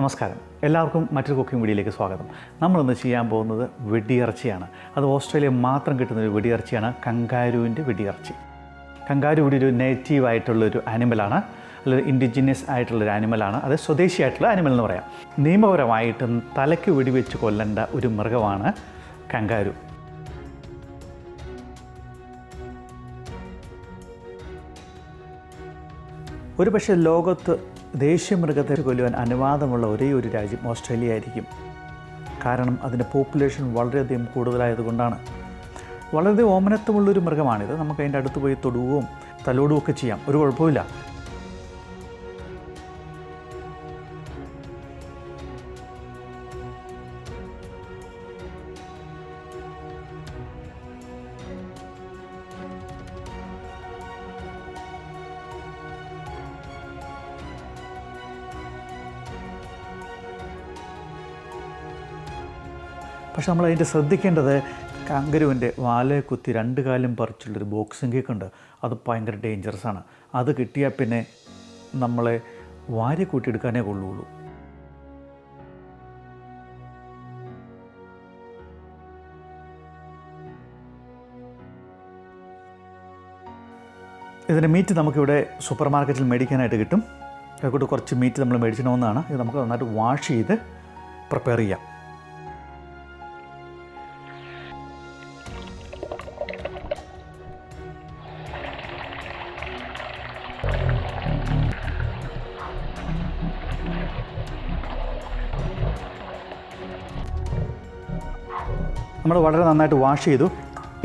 നമസ്കാരം, എല്ലാവർക്കും മറ്റൊരു കുക്കിംഗ് വീഡിയോയിലേക്ക് സ്വാഗതം. നമ്മളിന്ന് ചെയ്യാൻ പോകുന്നത് വെടിയിറച്ചിയാണ്. അത് ഓസ്ട്രേലിയയിൽ മാത്രം കിട്ടുന്നൊരു വെടിയിറച്ചിയാണ്, കങ്കാരുവിൻ്റെ വെടിയിറച്ചി. കങ്കാരു ഇവിടെ ഒരു നേറ്റീവായിട്ടുള്ളൊരു ആനിമലാണ്, അല്ലെങ്കിൽ ഇൻഡിജിനിയസ് ആയിട്ടുള്ളൊരു ആനിമലാണ്. അത് സ്വദേശിയായിട്ടുള്ള ആനിമൽ എന്ന് പറയാം. നിയമപരമായിട്ട് തലയ്ക്ക് വെടിവെച്ച് കൊല്ലേണ്ട ഒരു മൃഗമാണ് കങ്കാരു. ഒരു പക്ഷേ ലോകത്ത് ദേശീയ മൃഗത്തെ കൊല്ലുവാൻ അനുവാദമുള്ള ഒരേ ഒരു രാജ്യം ഓസ്ട്രേലിയ ആയിരിക്കും. കാരണം അതിൻ്റെ പോപ്പുലേഷൻ വളരെയധികം കൂടുതലായതുകൊണ്ടാണ്. വളരെയധികം ഓമനത്വമുള്ളൊരു മൃഗമാണിത്. നമുക്ക് അതിൻ്റെ അടുത്ത് പോയി തൊടുകയും തലോടുകയും ഒക്കെ ചെയ്യാം, ഒരു കുഴപ്പമില്ല. പക്ഷെ നമ്മളതിൻ്റെ ശ്രദ്ധിക്കേണ്ടത്, കാങ്കരുവിൻ്റെ വാലയെ കുത്തി രണ്ട് കാലും പറിച്ചുള്ളൊരു ബോക്സിംഗ് കേക്ക് ഉണ്ട്. അത് ഭയങ്കര ഡേഞ്ചറസ് ആണ്. അത് കിട്ടിയാൽ പിന്നെ നമ്മളെ വാരി കൂട്ടിയെടുക്കാനേ കൊള്ളുള്ളൂ. ഇതിൻ്റെ മീറ്റ് നമുക്കിവിടെ സൂപ്പർ മാർക്കറ്റിൽ മേടിക്കാനായിട്ട് കിട്ടും. അതുകൊണ്ട് കുറച്ച് മീറ്റ് നമ്മൾ മേടിക്കണമെന്നാണ്. ഇത് നമുക്ക് നന്നായിട്ട് വാഷ് ചെയ്ത് പ്രിപ്പയർ ചെയ്യാം. നമ്മൾ വളരെ നന്നായിട്ട് വാഷ് ചെയ്തു.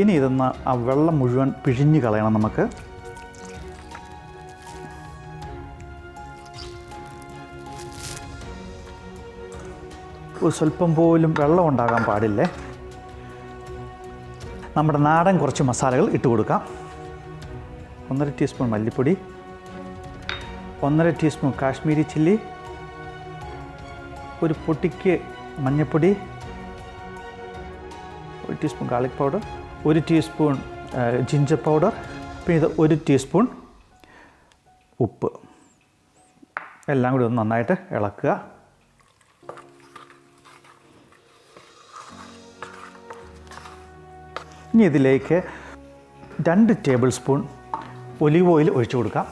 ഇനി ഇതൊന്ന് ആ വെള്ളം മുഴുവൻ പിഴിഞ്ഞ് കളയണം നമുക്ക്. ഒരു സ്വല്പം പോലും വെള്ളം ഉണ്ടാകാൻ പാടില്ലേ. നമ്മുടെ നാടൻ കുറച്ച് മസാലകൾ ഇട്ട് കൊടുക്കാം. 1.5 ടീസ്പൂൺ മല്ലിപ്പൊടി, 1.5 ടീസ്പൂൺ കാശ്മീരി ചില്ലി, ഒരു പൊട്ടിക്ക് മഞ്ഞൾപ്പൊടി, 1 teaspoon garlic powder, 1 teaspoon ginger powder, പിന്നെ ഇത് 1 ടീസ്പൂൺ ഉപ്പ്. എല്ലാം കൂടി ഒന്ന് നന്നായിട്ട് ഇളക്കുക. ഇനി ഇതിലേക്ക് 2 ടേബിൾ സ്പൂൺ ഒലിവ് ഓയിൽ ഒഴിച്ചു കൊടുക്കാം.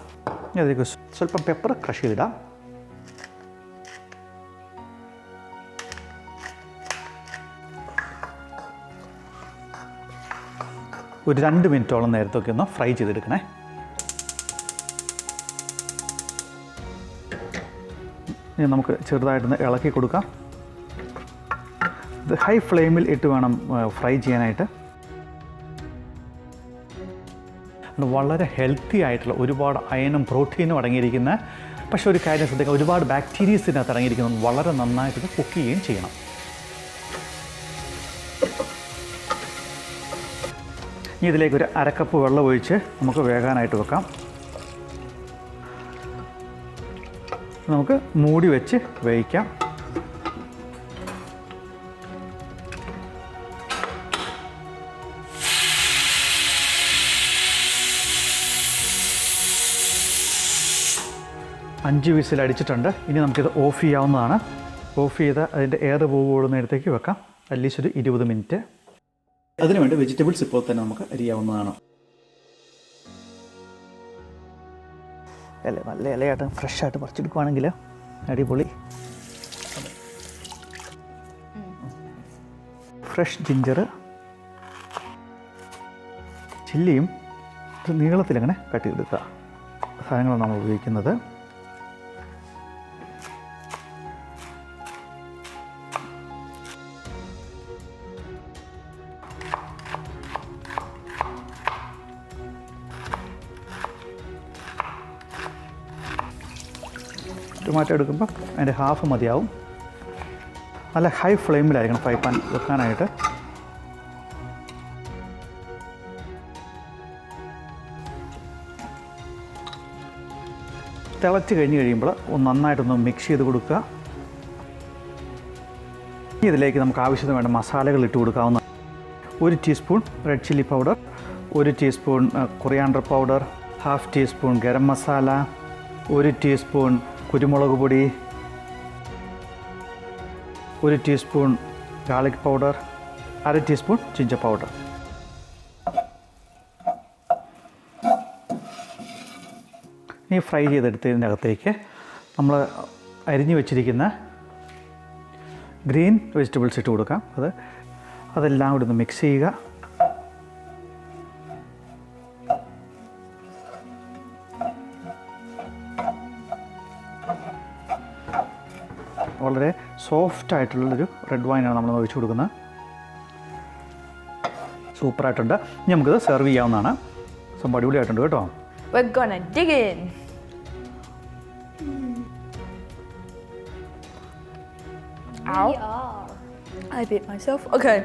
അതിലേക്ക് സ്വല്പം പെപ്പർ ക്രഷ് ചെയ്തിടാം. ഒരു 2 മിനിറ്റോളം നേരത്തൊക്കെ ഒന്ന് ഫ്രൈ ചെയ്തെടുക്കണേ. ഇനി നമുക്ക് ചെറുതായിട്ടൊന്ന് ഇളക്കി കൊടുക്കാം. ഇത് ഹൈ ഫ്ലെയിമിൽ ഇട്ട് വേണം ഫ്രൈ ചെയ്യാനായിട്ട്. വളരെ ഹെൽത്തി ആയിട്ടുള്ള, ഒരുപാട് അയണും പ്രോട്ടീനും അടങ്ങിയിരിക്കുന്ന, പക്ഷേ ഒരു കാര്യം ശ്രദ്ധിക്കുക, ഒരുപാട് ബാക്ടീരിയസ് ഇതിനകത്ത് അടങ്ങിയിരിക്കുന്നത് വളരെ നന്നായിട്ട് കുക്ക് ചെയ്യുകയും ചെയ്യണം. ഇനി ഇതിലേക്ക് ഒരു 1/2 കപ്പ് വെള്ളം ഒഴിച്ച് നമുക്ക് വേകാനായിട്ട് വെക്കാം. നമുക്ക് മൂടി വെച്ച് വേവിക്കാം. അഞ്ച് വിസിൽ അടിച്ചിട്ടുണ്ട്. ഇനി നമുക്കിത് ഓഫ് ചെയ്യാവുന്നതാണ്. ഓഫ് ചെയ്ത് അതിൻ്റെ എയർ പോകുന്നിടത്തേക്ക് വെക്കാം. അറ്റ്ലീസ്റ്റ് ഒരു 20 മിനിറ്റ്. അതിനുവേണ്ടി വെജിറ്റബിൾസ് ഇപ്പോൾ തന്നെ നമുക്ക് അരിയാവുന്നതാണ്. നല്ല ഇലയായിട്ട് ഫ്രഷായിട്ട് പറിച്ചെടുക്കുവാണെങ്കിൽ അടിപൊളി. ഫ്രഷ് ജിഞ്ചർ, ചില്ലിയും നീളത്തിലങ്ങനെ കട്ട് ചെയ്തെടുക്കുക. സാധനങ്ങളാണ് നമ്മൾ ഉപയോഗിക്കുന്നത്. ടൊമാറ്റോ എടുക്കുമ്പോൾ അതിൻ്റെ ഹാഫ് മതിയാവും. നല്ല ഹൈ ഫ്ലെയിമിലായിരിക്കണം ഫ്രൈ പാൻ വെക്കാനായിട്ട്. തിളച്ച് കഴിയുമ്പോൾ നന്നായിട്ടൊന്ന് മിക്സ് ചെയ്ത് കൊടുക്കുക. ഇതിലേക്ക് നമുക്ക് ആവശ്യത്തിന് വേണ്ട മസാലകൾ ഇട്ട് കൊടുക്കാവുന്ന 1 teaspoon red chilli powder, 1 teaspoon coriander powder, 1/2 teaspoon garam masala, 1 teaspoon കുരുമുളക് പൊടി, 1 teaspoon garlic powder, 1/2 teaspoon ginger powder. ഈ ഫ്രൈ ചെയ്തെടുത്തതിനകത്തേക്ക് നമ്മൾ അരിഞ്ഞു വെച്ചിരിക്കുന്ന ഗ്രീൻ വെജിറ്റബിൾസ് ഇട്ട് കൊടുക്കാം. അതെല്ലാം കൂടി ഒന്ന് മിക്സ് ചെയ്യുക. വളരെ സോഫ്റ്റ് ആയിട്ടുള്ളൊരു റെഡ് വൈനാണ് നമ്മൾ ഒഴിച്ചു കൊടുക്കുന്നത്. സൂപ്പറായിട്ടുണ്ട്. ഇനി നമുക്കിത് സെർവ് ചെയ്യാവുന്നതാണ്. സംഭവം അടിപൊളിയായിട്ടുണ്ട് കേട്ടോ. We're gonna dig in. Ow. I bit myself. Okay.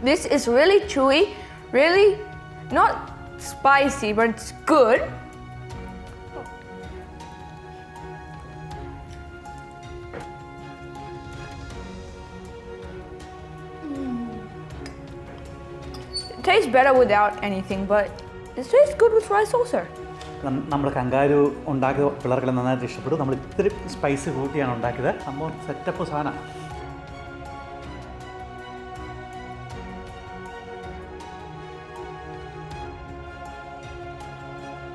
This is really chewy, really not spicy, but it's good. It tastes better without anything, but it tastes good with rice also. നമ്മൾ kangaroo ഉണ്ടാക്കിയ പിള്ളേർക്കെല്ലാം നന്നായിട്ട് ഇഷ്ടപ്പെട്ടു. നമ്മൾ ഇത്തിരി spice കൂട്ടിയാണ് ഉണ്ടാക്കിയത്. സംഭവം സെറ്റപ്പ് സാധനം.